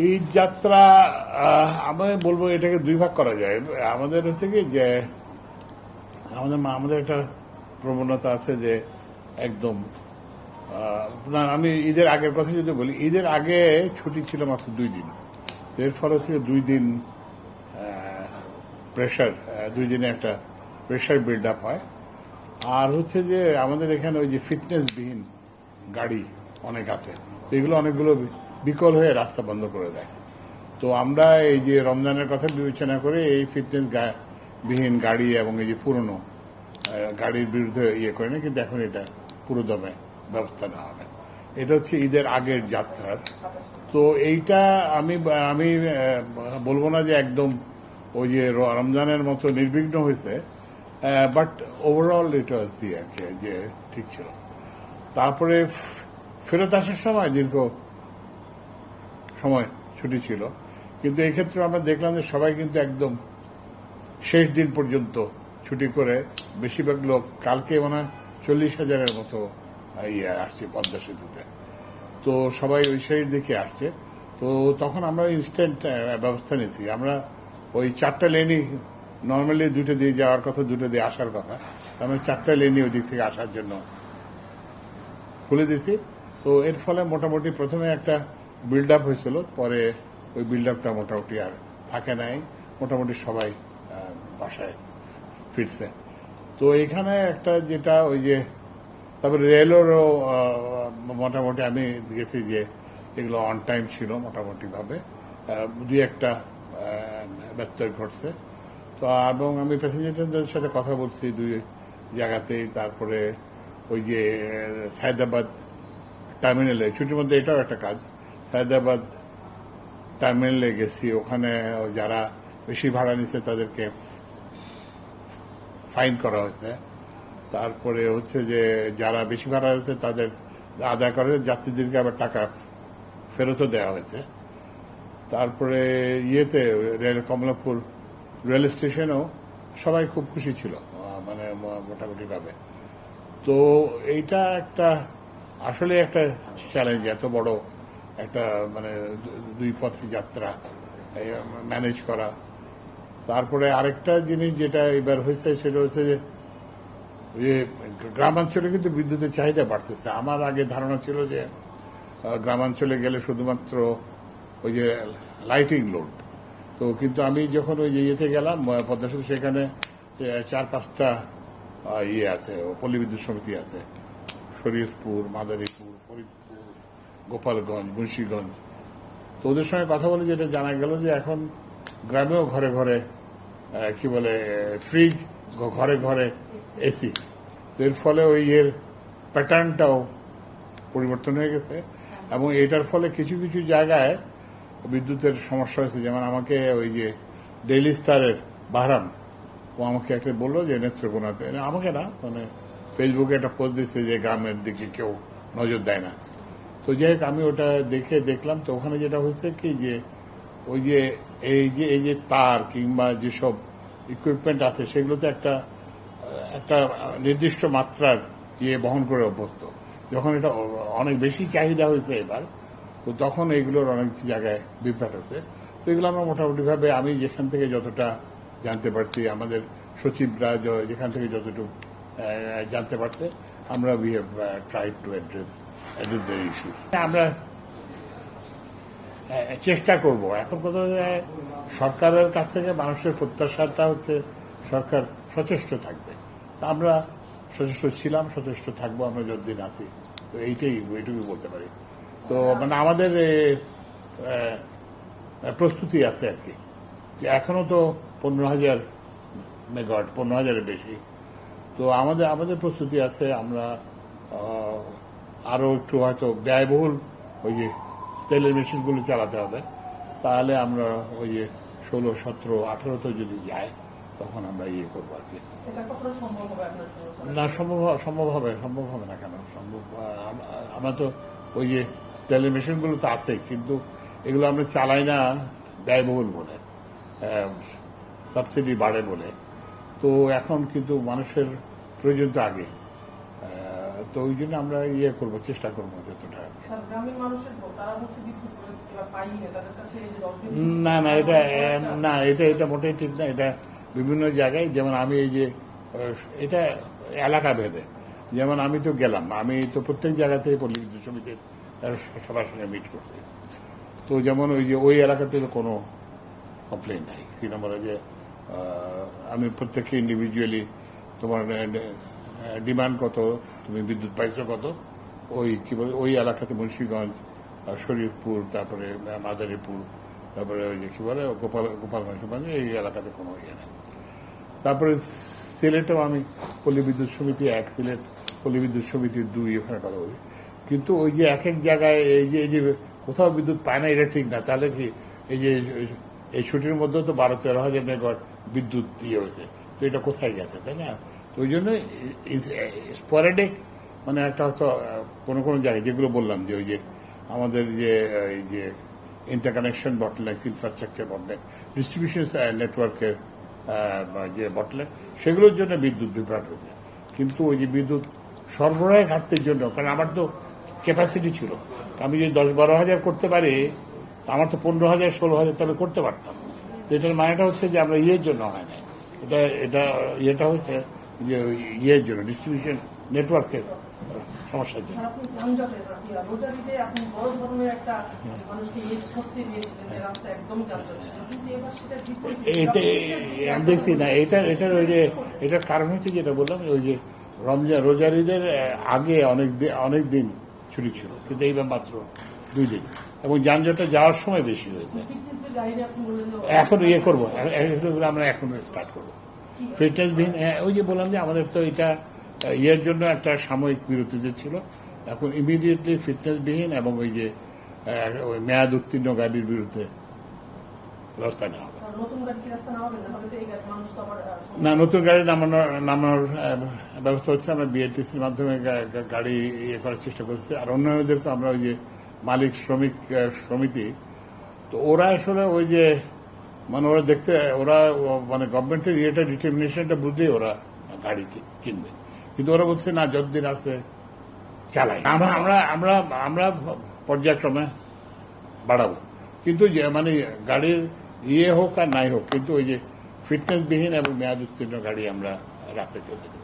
ঈদ যাত্রা আমি বলবো এটাকে দুই ভাগ করা যায়। আমাদের হচ্ছে কি যে আমাদের একটা প্রবণতা আছে যে একদম না, আমি ঈদের আগের কথা যদি বলি, ঈদের আগে ছুটি ছিল মাত্র 2 দিন। এর ফলে ছিল 2 দিন প্রেশার, 2 দিনে একটা প্রেশার বিল্ড আপ হয়। আর হচ্ছে যে আমাদের এখানে ওই যে ফিটনেসবিহীন গাড়ি অনেক আছে, তো এগুলো অনেকগুলো বিকল হয়ে রাস্তা বন্ধ করে দেয়। তো আমরা এই যে রমজানের কথা বিবেচনা করে এই ফিটনেস বিহীন গাড়ি এবং এই যে পুরনো গাড়ির বিরুদ্ধে ইয়ে করে না, কিন্তু এখন এটা পুরো দমে ব্যবস্থা নেওয়া হবে। এটা হচ্ছে ঈদের আগের যাত্রার। তো এইটা আমি আমি বলবো না যে একদম ওই যে রমজানের মতো নির্বিঘ্ন হয়েছে, বাট ওভারঅল এটা হচ্ছে আর কি যে ঠিক ছিল। তারপরে ফেরত আসার সময় দীর্ঘ সময় ছুটি ছিল, কিন্তু এই ক্ষেত্রে আমরা দেখলাম যে সবাই কিন্তু একদম শেষ দিন পর্যন্ত ছুটি করে, বেশিরভাগ লোক কালকে মনে হয় 40,000-এর মতো আসছে পদ্মা সেতুতে। তো সবাই ওই সাইড দেখে আসছে। তো তখন আমরা ইনস্ট্যান্ট ব্যবস্থা নিয়েছি। আমরা ওই 4টা লেনই নর্মালি 2টা দিয়ে যাওয়ার কথা, 2টা দিয়ে আসার কথা, আমরা 4টা লেনই ওই দিক থেকে আসার জন্য খুলে দিয়েছি। তো এর ফলে মোটামুটি প্রথমে একটা বিল্ড আপ হয়েছিল, পরে ওই বিল্ড আপটা মোটামুটি আর থাকে নাই, মোটামুটি সবাই বাসায় ফিরছে। তো এখানে একটা যেটা ওই যে তারপরে রেলেরও মোটামুটি আমি দেখেছি যে এগুলো অন টাইম ছিল মোটামুটি ভাবে, 2-একটা ব্যত্যয় ঘটছে। তো এবং আমি প্যাসেঞ্জারদের সাথে কথা বলছি 2 জায়গাতেই। তারপরে ওই যে সায়দাবাদ টার্মিনালে, ছুটির মধ্যে এটাও একটা কাজ, সায়দাবাদ টার্মিনালে গেছি, ওখানে যারা বেশি ভাড়া নিচ্ছে তাদেরকে ফাইন করা হয়েছে। তারপরে হচ্ছে যে যারা বেশি ভাড়া হয়েছে তাদের আদায় করা হয়েছে, যাত্রীদেরকে আবার টাকা ফেরতও দেওয়া হয়েছে। তারপরে কমলাপুর রেল স্টেশনেও সবাই খুব খুশি ছিল, মানে মোটামুটি ভাবে। তো এইটা একটা আসলে একটা চ্যালেঞ্জ, এত বড় একটা মানে 2 পথে যাত্রা ম্যানেজ করা। তারপরে আরেকটা জিনিস যেটা এবার হয়েছে সেটা হচ্ছে যে গ্রামাঞ্চলে কিন্তু বিদ্যুতের চাহিদা বাড়তেছে। আমার আগে ধারণা ছিল যে গ্রামাঞ্চলে গেলে শুধুমাত্র ওই যে লাইটিং লোড। তো কিন্তু আমি যখন ওই যে ইয়েতে গেলাম পদ্মা সেতু, সেখানে 4-5টা আছে, পল্লী বিদ্যুৎ সমিতি আছে, শরীয়তপুর, মাদারীপুর, ফরিদপুর, গোপালগঞ্জ, মুন্সিগঞ্জ। তো ওদের সঙ্গে কথা বলে যেটা জানা গেল যে এখন গ্রামেও ঘরে ঘরে কি বলে ফ্রিজ, ঘরে ঘরে এসি। তো এর ফলে ওই প্যাটার্নটাও পরিবর্তন হয়ে গেছে, এবং এটার ফলে কিছু কিছু জায়গায় বিদ্যুতের সমস্যা হয়েছে। যেমন আমাকে ওই যে ডেইলি স্টারের বাহরাম, ও আমাকে একটা বললো যে নেত্রকোনাতে, আমাকে না, মানে ফেসবুকে একটা পোস্ট দিচ্ছে যে গ্রামের দিকে কেউ নজর দেয় না। তো যাই হোক, আমি ওটা দেখলাম। তো ওখানে যেটা হয়েছে কি যে ওই যে এই যে তার কিংবা যেসব ইকুইপমেন্ট আছে সেগুলোতে একটা নির্দিষ্ট মাত্রার বহন করে অভ্যস্ত। যখন এটা অনেক বেশি চাহিদা হয়েছে এবার, তো তখন এগুলোর অনেক জায়গায় বিভ্রাট হচ্ছে। তো এগুলো আমরা মোটামুটি ভাবে, আমি যেখান থেকে যতটা জানতে পারছি, আমাদের সচিবরা যেখান থেকে যতটুকু জানতে পারছে, আমরা we have tried to address the issue. আমরা চেষ্টা করব। এখন কথা সরকারের কাছ থেকে মানুষের প্রত্যাশাটা হচ্ছে সরকার সচেষ্ট থাকবে। তা আমরা সচেষ্ট ছিলাম, সচেষ্ট থাকবো আমরা যতদিন আছি। তো এইটুকুই বলতে পারি। তো মানে আমাদের প্রস্তুতি আছে আর কি, যে এখনো তো 15,000 মেগাওয়াট, 15,000-এর বেশি। তো আমাদের প্রস্তুতি আছে। আমরা আরো একটু হয়তো ব্যয়বহুল ওই যে তেলের মেশিনগুলো চালাতে হবে, তাহলে আমরা ওই যে 16, 17, 18 যদি যায় তখন আমরা করবো আর কি। না, সম্ভব হবে না কেন? সম্ভব। আমরা তো ওই যে তেলের মেশিনগুলো তো আছেই, কিন্তু এগুলো আমরা চালাই না ব্যয়বহুল বলে, সাবসিডি বাড়ে বলে। তো এখন কিন্তু মানুষের প্রয়োজন তো আগে, তো ওই জন্য আমরা ইয়ে করবো, চেষ্টা করবো যতটা। গ্রামের মানুষের তারা হচ্ছে বিদ্যুৎ পাইনি, তাদের কাছে এই যে 10 দিন না এটা মোটেই ঠিক না। এটা বিভিন্ন জায়গায়, যেমন আমি এই যে এটা এলাকা ভেদে, যেমন আমি তো গেলাম, আমি তো প্রত্যেক জায়গাতেই পল্লী বিদ্যুৎ সমিতির সবার সঙ্গে মিট করতে। তো যেমন ওই যে ওই এলাকাতে কোনো কমপ্লেন নাই, কি না বলে যে আমি প্রত্যেককে ইন্ডিভিজুয়ালি তোমার ডিমান্ড কত, তুমি বিদ্যুৎ পাইছো কত, ওই কি বলে ওই এলাকাতে মুন্সিগঞ্জ, শরীয়তপুর, তারপরে মাদারীপুর, তারপরে ওই যে কি বলে গোপালগঞ্জ, মানে এই এলাকাতে কোনো ইয়ে নেই। তারপরে সিলেটেও আমি পল্লী বিদ্যুৎ সমিতি 1, সিলেট পল্লী বিদ্যুৎ সমিতি 2, ওখানে কথা বলি। কিন্তু ওই যে এক এক জায়গায় এই যে কোথাও বিদ্যুৎ পায় না, এটা ঠিক না। তাহলে কি এই যে এই ছুটির মধ্যে তো 12-13 হাজার মেগাওয়াট বিদ্যুৎ দিয়ে হয়েছে, তো এটা কোথায় গেছে, তাই না? ওই জন্য স্পরেডিক মানে একটা হয়তো কোনো জায়গায় যেগুলো বললাম যে ওই যে আমাদের যে এই যে interconnection bottleneck, infrastructure bottleneck, distribution নেটওয়ার্কের যে বটলনেক, সেগুলোর জন্য বিদ্যুৎ বিভ্রাট হয়েছে। কিন্তু ওই যে বিদ্যুৎ সরবরাহের ঘাটতির জন্য, কারণ আমার তো ক্যাপাসিটি ছিল, আমি যদি 10-12 হাজার করতে পারি, আমার তো 15,000-16,000 তবে করতে পারতাম। তো এটার মানেটা হচ্ছে যে আমরা ইয়ের জন্য হয় না, এটা হচ্ছে যে ইয়ের জন্য, ডিস্ট্রিবিউশন নেটওয়ার্কের সমস্যার জন্য। আমি দেখছি না এটার ওই যে এটার কারণ হচ্ছে যেটা বললাম, ওই যে রোজার ঈদের আগে অনেক দিন ছুটি ছিল, কিন্তু এইবার মাত্র 2 দিন, এবং যানজটটা যাওয়ার সময় বেশি হয়েছে। এখন ইয়ে করবো, আমরা এখন স্টার্ট করবো ফিটনেসবিহীন। ওই যে বললাম যে আমাদের তো এটা ইয়ের জন্য একটা সাময়িক বিরতিতে ছিল, এখন ইমিডিয়েটলি ফিটনেসবিহীন এবং ওই যে ওই মেয়াদ উত্তীর্ণ গাড়ির বিরুদ্ধে ব্যবস্থা নেওয়া হবে। না, নতুন গাড়ি নামানোর ব্যবস্থা হচ্ছে। আমরা বিআরটিসির মাধ্যমে গাড়ি ইয়ে করার চেষ্টা করছি। আর অন্যান্যদেরকে আমরা ওই যে মালিক শ্রমিক সমিতি, তো ওরা আসলে ওই যে মানে ওরা মানে গভর্নমেন্টের ইয়েটা ডিটারমিনেশনটা বুঝলেই ওরা গাড়ি কিনবে, কিন্তু ওরা বলছে না, যতদিন আছে চালাই। আমরা পর্যায়ক্রমে বাড়াবো, কিন্তু মানে গাড়ির ইয়ে হোক আর নাই হোক, কিন্তু ওই যে ফিটনেসবিহীন এবং মেয়াদ উত্তীর্ণ গাড়ি আমরা রাখতে চলে দেব।